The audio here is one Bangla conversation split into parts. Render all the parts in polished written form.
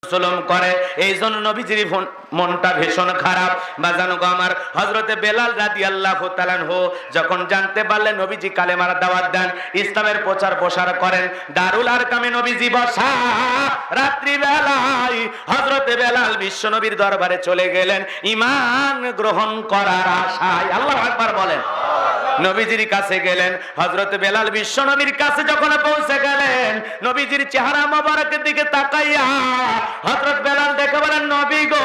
জুলুম করে, এই জন্য নবীজির মনটা ভীষণ খারাপ। বাজানো গো আমার, হযরতে বেলাল রাদিয়াল্লাহু তাআলা আনহু যখন জানতে পারলেন নবীজি কালেমার দাওয়াত দেন, ইসলামের প্রচার প্রসার করেন, দারুল আরকামে নবীজি বসা, রাত্রি বেলায় হযরতে বেলাল বিশ্ব নবীর দরবারে চলে গেলেন ঈমান গ্রহণ করার আশায়। আল্লাহু আকবার বলেন। নবীজির কাছে গেলেন, হযরত বেলাল বিশ্ব নবীর কাছে যখন পৌঁছে গেলেন, নবীজির চেহারা মোবারকের দিকে তাকাইয়া হযরত বেলাল দেখে বলেন, নবী গো,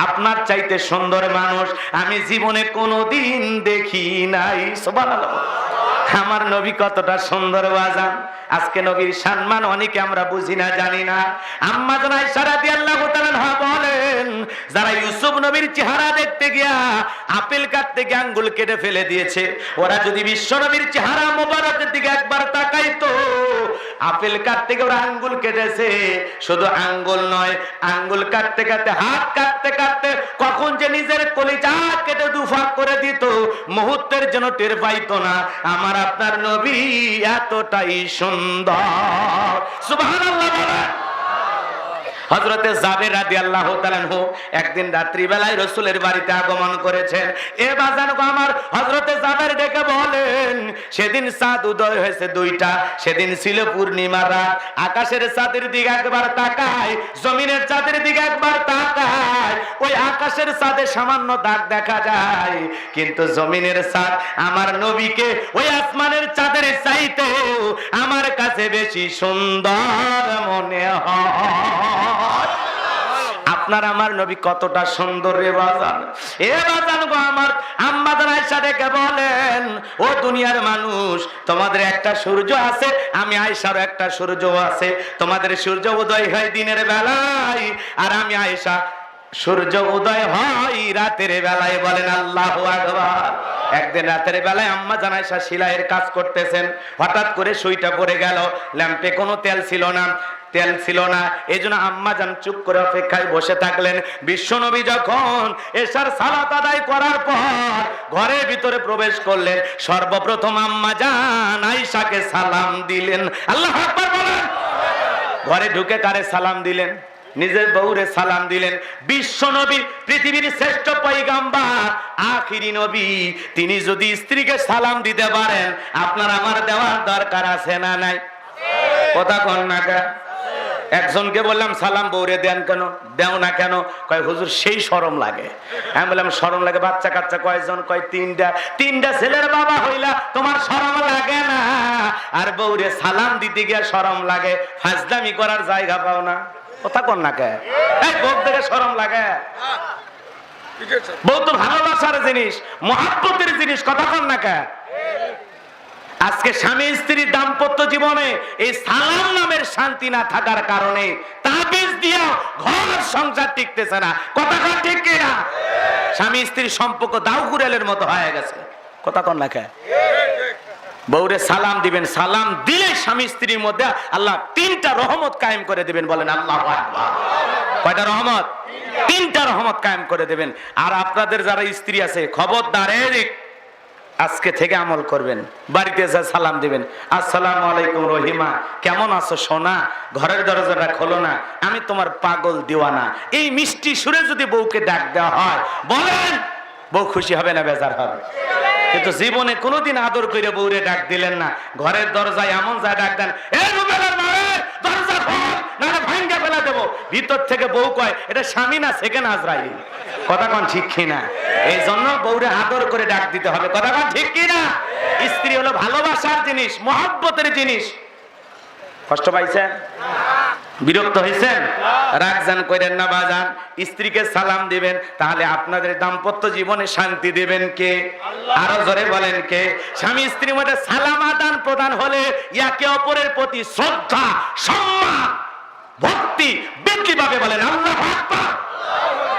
আপনার চাইতে সুন্দর মানুষ আমি জীবনে কোনোদিন দেখি নাই। সুবহানাল্লাহ। আমার নবী কতটা সুন্দর বাজান। আজকে নবীর সম্মান অনেকে আমরা বুঝি না, জানি না। আম্মা জান আয়েশা রাদিয়াল্লাহু তাআলা আনহা বলেন, যারা ইউসুফ নবীর চেহারা দেখতে গিয়া আপেল কাটতে গিয়ে আঙ্গুল কেটে ফেলে দিয়েছে, ওরা যদি বিশ্ব নবীর চেহারা মোবারকের দিকে একবার তাকাইতো, আপেল কাটতে গিয়ে ওরা আঙ্গুল কেটেছে। শুধু আঙ্গুল নয়, আঙ্গুল কাটতে কাটতে, হাত কাটতে কাটতে কখন যে নিজের কলিজা কেটে দুফাক করে দিত, মুহূর্তের জন্য টের পাইতো না। আমার আপনার নবী এতটাই সুন্দর। সুবহানাল্লাহ বলেন। হযরতে জাবের রাদিয়াল্লাহু তাআলা আনহু একদিন রাত্রি বেলায় রাসূলের বাড়িতে আগমন করেছেন। এ বাজান গো আমার, হযরতে জাবের ডেকে বলেন, সেদিন চাঁদ উদয় হয়েছে দুইটা, সেদিন ছিল পূর্ণিমার রাত। আকাশের চাঁদের দিকে একবার তাকায়, জমিনের চাঁদের দিকে একবার তাকায়, ওই আকাশের চাঁদে সামান্য দাগ দেখা যায়, কিন্তু জমিনের চাঁদ আমার নবীকে ওই আসমানের চাঁদের চাইতে আমার কাছে বেশি সুন্দর মনে হয়। আপনার আমার নবী কতটা সুন্দর রে বাজান। এ বাজান গো আমার, আম্মা জান আয়েশা ডেকে বলেন, ও দুনিয়ার মানুষ, তোমাদের একটা সূর্য আছে, আমি আয়েশারও একটা সূর্য আছে। তোমাদের সূর্য উদয় হয় দিনের বেলায়, আর আমি আয়েশা সূর্য উদয় হয় রাতের বেলায়। বলেন আল্লাহু আকবার। একদিন রাতের বেলায় আম্মা জান আয়েশা সেলাইয়ের কাজ করতেছেন, হঠাৎ করে সুইটা পড়ে গেল। ল্যাম্পে কোনো তেল ছিল না, এই জন্য আম্মা জান চুপ করে অপেক্ষায় বসে থাকলেন। বিশ্বনবী যখন এশার সালাত আদায় করার পর ঘরের ভিতরে প্রবেশ করলেন, সর্বপ্রথম আম্মা জান আয়েশাকে সালাম দিলেন। আল্লাহু আকবার বলেন। ঘরে ঢুকে কারে সালাম দিলেন? নিজের বউরে সালাম দিলেন। বিশ্ব নবী, পৃথিবীর শ্রেষ্ঠ পয়গাম্বার, আখিরি নবী, তিনি যদি স্ত্রীকে সালাম দিতে পারেন, আপনার আমার দেওয়ার দরকার আছে না নাই? কথা কন না কে? একজনকে বললাম সালাম বউরে দেন কেন, দেও না কেন? কয় হুজুর সেই শরম লাগে। আমি বললাম শরম লাগে? বাচ্চা কাচ্চা কয়জন? কয় তিনটা ছেলের বাবা হইলা তোমার শরম লাগে না? আর বউরে সালাম দিতে গিয়ে শরম লাগে, ফাজলামি করার জায়গা পাও না? কথা কন না কে? বউ থেকে শরম লাগে? বউ তো ভালোবাসার জিনিস, মহাব্বতের জিনিস। কথা কন না কে? আজকে স্বামী স্ত্রীর দাম্পত্য জীবনে এই সালাম নামের শান্তি না থাকার কারণে তাবিজ দিয়া ঘর সংসার টিকতেছে না। কথা কন ঠিক কিনা? স্বামী স্ত্রীর সম্পর্ক দাউকুরেলের মতো হয়ে গেছে। কথা কন না কে? বউরে সালাম দিবেন, সালাম দিলে স্বামী স্ত্রীর মধ্যে আল্লাহ তিনটা রহমত কায়েম করে দিবেন। বলেন আল্লাহু আকবার। কয়টা রহমত? তিনটা রহমত কায়েম করে দিবেন। আর আপনাদের যারা স্ত্রী আছে, খবরদার, আজকে থেকে আমল করবেন। বাড়িতে যা সালাম দিবেন, আসসালামু আলাইকুম রহিমা, কেমন আছো সোনা, ঘরের দরজাটা খোলো না, আমি তোমার পাগল দিওয়ানা। এই মিষ্টি সুরে যদি বউকে ডাক দেওয়া হয়, বলেন বউ খুশি হবে না বেজার হবে? কিন্তু জীবনে কোনোদিন আদর করে বউরে ডাক দিলেন না। ঘরের দরজায় এমন যা ডাক দেন, দরজা খোল, না ভাঙ্গা ফেলা দেবো। ভিতর থেকে বউ কয়, এটা স্বামী না সেকেন্ড আজরাইল। কথা কন ঠিক কিনা? এই জন্য বউরে আদর করে ডাক দিতে হবে। কথা কন ঠিক কিনা? স্ত্রী হলো ভালোবাসার জিনিস, মহব্বতের জিনিস। কষ্ট পাইছেন? বিরক্ত হয়েছেন? রাগজান করেন না বাজান। স্ত্রীকে সালাম দিবেন, তাহলে আপনাদের দাম্পত্য জীবনে শান্তি দিবেন কে? আরো জোরে বলেন কে? স্বামী স্ত্রীর মধ্যে সালাম আদান প্রদান হলে একে অপরের প্রতি শ্রদ্ধা, সম্মান, ভক্তি বৃদ্ধি পাবে। বলেন আল্লাহু আকবার।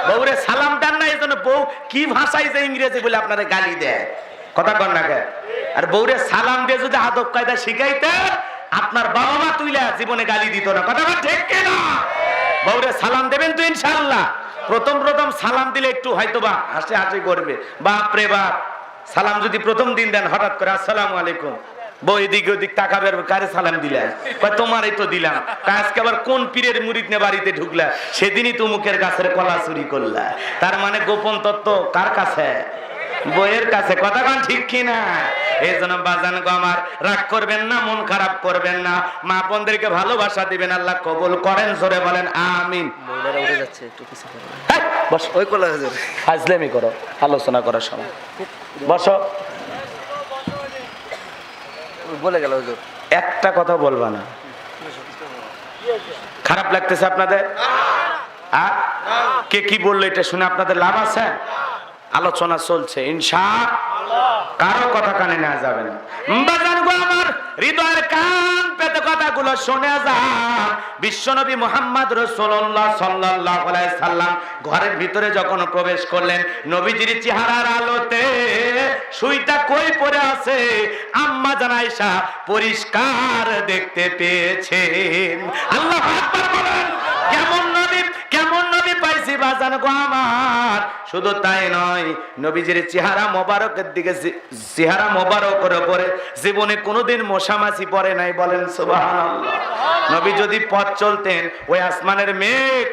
বউরে সালাম দেন না, এই জন্য বউ কি ভাষায় যে ইংরেজি বলে আপনারা গালি দেয়। কথা কন না কে? আর বউরে সালাম দিয়ে যদি আদব কায়দা শিখাইতে, আপনার বাবা মা তুইলা জীবনে গালি দিত না। কথা ঠিক কিনা? বউরে সালাম দেবেন তো ইনশাআল্লাহ। প্রথম সালাম দিলে একটু হয়তো বা হাসি করবে, বাপ রে বাপ। সালাম যদি প্রথম দিন দেন, হঠাৎ করে আসসালামু আলাইকুম, বই এদিকে ওদিক তাকাবে, কারে সালাম দিলাম? তোমারই তো দিলাম। আজকে আবার কোন পীরের মুরিদ নিয়ে বাড়িতে ঢুকলা? সেদিনই তো মুখের গাছের কলা চুরি করলা। তার মানে গোপন তত্ত্ব কার কাছে? বইয়ের কাছে। কথা কান ঠিক কিনা? এই জন্য বাজান গো আমার, রাগ করবেন না, মন খারাপ করবেন না, মা বোনদেরকে ভালোবাসা দিবেন, আল্লাহ কবুল করেন। জোরে বলেন আমিন। মহিলারা উঠে যাচ্ছে, একটু পিছু করো। বস, ওই কলা হুজুর ফাজলামি করো, আলোচনা করার সময় বসো। বলে গেল হুজুর, একটা কথা বলবা না। খারাপ লাগতেছে আপনাদের? কে কি বললো এটা শুনে আপনাদের লাভ আছে? আলোচনা চলছে ইনশাআল্লাহ, কারো কথা কানে নেওয়া যাবে না। বাজান গো আমার, হৃদয়ের কান পেতে কথাগুলো শুনে যান। বিশ্বনবী মুহাম্মদ রাসূলুল্লাহ সাল্লাল্লাহু আলাইহি সাল্লাম ঘরের ভিতরে যখন প্রবেশ করলেন, নবীজির চেহারার আলোতে সুইটা কই পড়ে আছে আম্মা জান আয়েশা পরিষ্কার দেখতে পেয়েছেন। আল্লাহু আকবার বলেন। কেমন নবী, কেমন নবী পাইছি বাজান গো আমার। শুধু তাই নয়, নবীজির চেহারা মোবারকের দিকে, চেহারা মোবারকের উপরে জীবনে কোনোদিন মশামাছি পড়ে নাই। বলেন সুবহানাল্লাহ। নবী যদি পথ চলতেন, ওই আসমানের মেঘ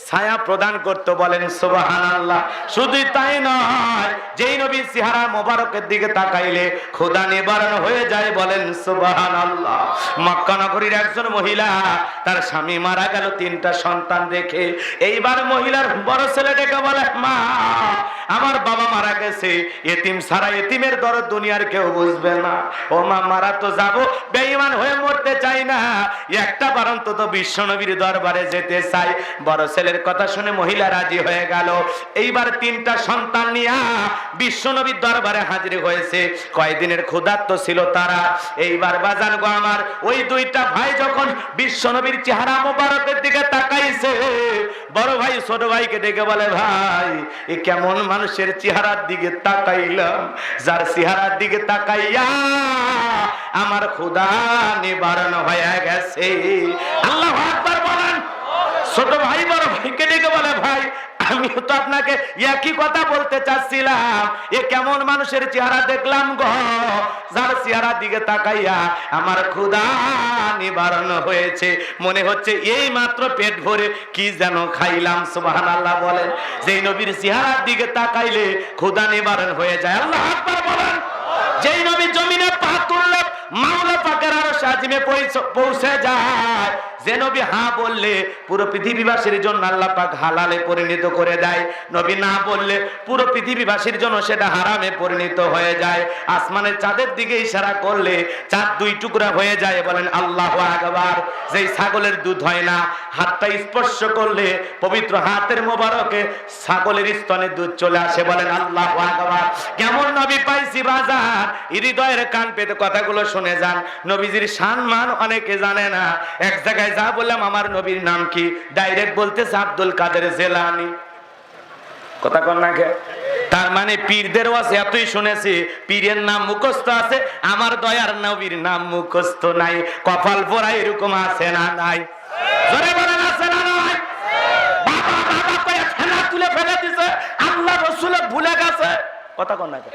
ছায়া প্রদান করতে। বলেন সুবহানাল্লাহ। শুধু তাই নয়, যেই নবীর চেহারা মোবারকের দিকে তাকাইলে খোদা নিবারণ হয়ে যায়। বলেন সুবহানাল্লাহ। মক্কা নগরীর একজন মহিলা, তার স্বামী মারা গেল 3টা সন্তান রেখে। এইবার মহিলার বড় ছেলে ডেকে বলে, মা আমার বাবা মারা গেছে, এতিম ছাড়া এতিমের দরদ দুনিয়ার কেউ বুঝবে না। ও মা, মারা তো যাবো, বেঈমান হয়ে মরতে চাই না, একটা বার অন্তত বিশ্বনবীর দরবারে যেতে চাই। বড় ছেলের কথা শুনে মহিলা রাজি হয়ে গেল। এইবার 3টা সন্তান নিয়ে বিশ্বনবীর দরবারে হাজির হয়েছে। কয়দিনের ক্ষুধার্ত ছিল তারা। এইবার বাজান গো আমার, ওই 2টা ভাই যখন বিশ্বনবীর চেহারা মোবারকের দিকে তাকাইছে, বড় ভাই ছোট ভাইকে ডেকে বলে, ভাই এ কেমন মানুষের চেহারার দিকে তাকাইলাম, যার চেহারার দিকে তাকাইয়া আমার ক্ষুধা নিবারণ হয়ে গেছে। আল্লাহু আকবার বলেন। ছোট ভাই বড় ভাইকে ডেকে বলে, ভাই আমি তো আপনাকে একই কথা বলতে চাচ্ছিলাম, এ কেমন মানুষের চেহারা দেখলাম গো, যার চেহারার দিকে তাকাইয়া আমার ক্ষুধা নিবারণ হয়েছে। মনে হচ্ছে এই মাত্র পেট ভরে কি যেন খাইলাম। সুবহানাল্লাহ বলেন। যেই নবীর চেহারার দিকে তাকাইলে ক্ষুধা নিবারণ হয়ে যায়। আল্লাহু আকবার বলেন। যেই নবী জমিনে পা তুললে মাওলা পাকের আরশ আজিমে পৌঁছে যায়। যে নবী হ্যাঁ বললে পুরো পৃথিবীবাসীর জন্য আল্লাহ পাক হালালে পরিণত করে দেয়। নবী না বললে পুরো পৃথিবীবাসীর জন্য সেটা হারামে পরিণত হয়ে যায়। আসমানের চাঁদের দিকে ইশারা করলে চাঁদ 2 টুকরা হয়ে যায়। বলেন আল্লাহু আকবার। যেই ছাগলের দুধ হয় না, হাতটা স্পর্শ করলে পবিত্র হাতের মোবারকে ছাগলের স্তনে দুধ চলে আসে। বলেন আল্লাহু আকবার। কেমন নবী পাইছি বাজার, হৃদয়ের কান পেতে কথাগুলো শুনে যান। নবীজির সম্মান অনেকে জানে না। এক জায়গায় যা বললাম আমার নবীর নাম কি, ডাইরেক্ট বলতেছে আব্দুল কাদের জেলানি। কথা কন না কে? তার মানে পীরদের ওয়াজ এতই শুনেছি, পীরের নাম মুখস্থ আছে, আমার দয়ার নবীর নাম মুখস্থ নাই। কপাল পোড়া এরকম আছে না নাই? জোরে বলেন আছে না নাই? বাবা বাবা কয়ে ফেলা তুলে ফেলে দিছে, আল্লাহ রাসূল ভুলে গেছে। কথা কন না কে?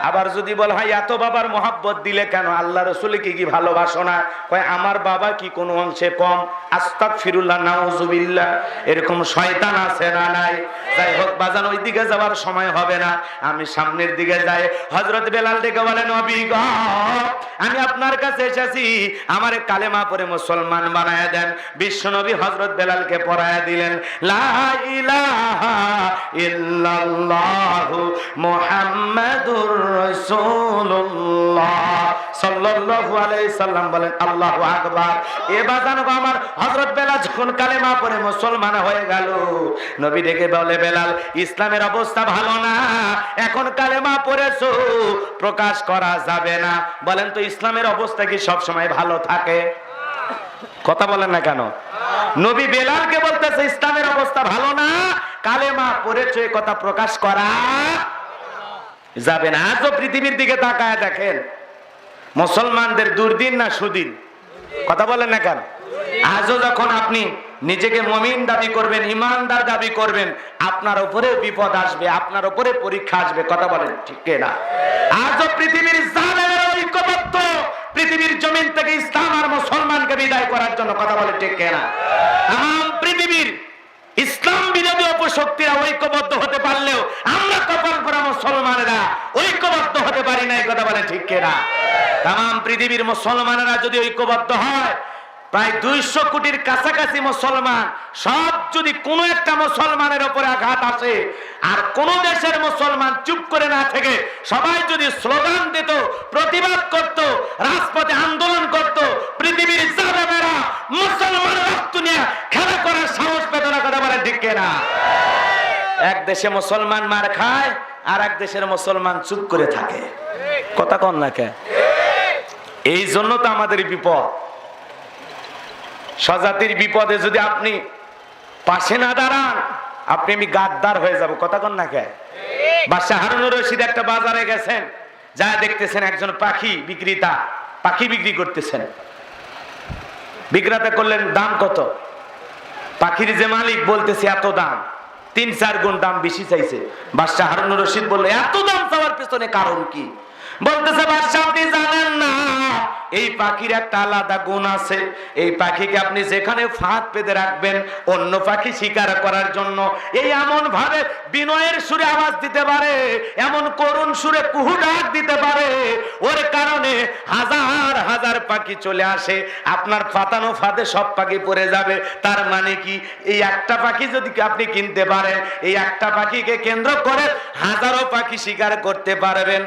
আবার যদি বল হয় এত বাবার মোহাব্বত দিলে কেন, আল্লাহ রাসূলকে কি ভালোবাসো না? কয় আমার বাবা কি কোনো অংশে কম? আস্তাগফিরুল্লাহ, নাউযুবিল্লাহ। এরকম শয়তান আছে না নাই? যাই হোক বাজান, ওই দিকে যাওয়ার সময় হবে না, আমি সামনের দিকে যাই। হযরত বেলাল ডেকে বলেন, নবী গো আমি আপনার কাছে এসেছি, আমারে কালেমা পড়ে মুসলমান বানায় দেন। বিশ্বনবী হযরত বেলালকে পড়ায়া দিলেন, লা ইলাহা ইল্লাল্লাহু মুহাম্মাদুর রাসূলুল্লাহ সাল্লাল্লাহু আলাইহি সাল্লাম। বলেন আল্লাহু আকবার। এ বাজান গো আমার, হযরত বেলাল যখন কালেমা পড়ে মুসলমান হয়ে গেল, নবী ডেকে বলে, বেলাল ইসলামের অবস্থা ভালো না, এখন কালেমা পড়েছো প্রকাশ করা যাবে না। বলেন তো ইসলামের অবস্থা কি সব সময় ভালো থাকে? কথা বলেন না কেন? নবী বেলালকে বলতেছে ইসলামের অবস্থা ভালো না, কালেমা পড়েছো, এই কথা প্রকাশ করা যাবে না। আজও পৃথিবীর দিকে তাকায় দেখেন, মুসলমানদের দুর্দিন না সুদিন? কথা বলেন না কেন? আজও যখন আপনি নিজেকে মুমিন দাবি করবেন, ইমানদার দাবি করবেন, আপনার উপরে বিপদ আসবে, আপনার উপরে পরীক্ষা আসবে। কথা বলেন ঠিক না? আজও পৃথিবীর জালেমের ঐক্যবদ্ধ পৃথিবীর জমিন থেকে ইসলাম আর মুসলমানকে বিদায় করার জন্য। কথা বলে ঠিক কিনা? তাম পৃথিবীর ইসলাম বিরোধী অপশক্তিরা ঐক্যবদ্ধ হতে পারলেও আমরা কপাল করা মুসলমানেরা ঐক্যবদ্ধ হতে পারি না। এই কথা বলে ঠিক কিনা? তাম পৃথিবীর মুসলমানেরা যদি ঐক্যবদ্ধ হয়, প্রায় 200 কোটির কাছাকাছি মুসলমান, সব যদি কোনো একটা মুসলমানের উপরে আঘাত আসে আর কোন দেশের মুসলমান চুপ করে না থেকে সবাই যদি স্লোগান দিত, প্রতিবাদ করত, রাজপথে আন্দোলন করত, পৃথিবীর জালেমেরা মুসলমান রক্ত নিয়ে খেলা করার সাহস পেত না। কথা বলে ঠিক কিনা? এক দেশে মুসলমান মার খায় আর এক দেশের মুসলমান চুপ করে থাকে। কথা কন না কে? এই জন্য তো আমাদের বিপদ। স্বজাতির বিপদে যদি আপনি পাশে না দাঁড়ান, আপনি আমি গাদ্দার হয়ে যাব। কথা কন না কে? বাদশাহ হারুনুর রশিদ একটা বাজারে গেছেন, যা দেখতেছেন একজন পাখি বিক্রেতা পাখি বিক্রি করতেছেন। বিক্রেতা করলেন, দাম কত? পাখির যে মালিক বলতেছে এত দাম, 3-4 গুণ দাম বেশি চাইছে। বাদশাহ হারুনুর রশিদ বলল, এত দাম চাওয়ার পেছনে কারণ কি? বলতেছে, বাদশাহ আপনি জানেন না এই পাখির একটা আলাদা গুণ আছে। এই পাখিকে আপনি যেখানে ফাঁদ পেতে রাখবেন অন্য পাখি শিকার করার জন্য এই এমন ভাবে বিনয়ের সুরে আওয়াজ দিতে পারে, এমন করুণ সুরে কুহু ডাক দিতে পারে, ওর কারণে হাজার হাজার পাখি চলে আসে। আপনার ফাতানো ফাঁদে সব পাখি পড়ে যাবে। তার মানে কি, এই একটা পাখি যদি আপনি কিনতে পারেন, এই একটা পাখিকে কেন্দ্র করে হাজারো পাখি শিকার করতে পারবেন।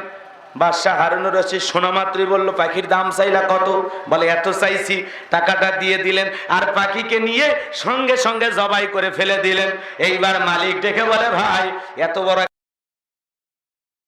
বাদশাহ হারুনুর রশিদ শোনা মাত্রই বলল, পাখির দাম চাইলা কত? বলে এত চাইছি। টাকাটা দিয়ে দিলেন আর পাখিকে নিয়ে সঙ্গে সঙ্গে জবাই করে ফেলে দিলেন। এইবার মালিক ডেকে বলে, ভাই এত বড়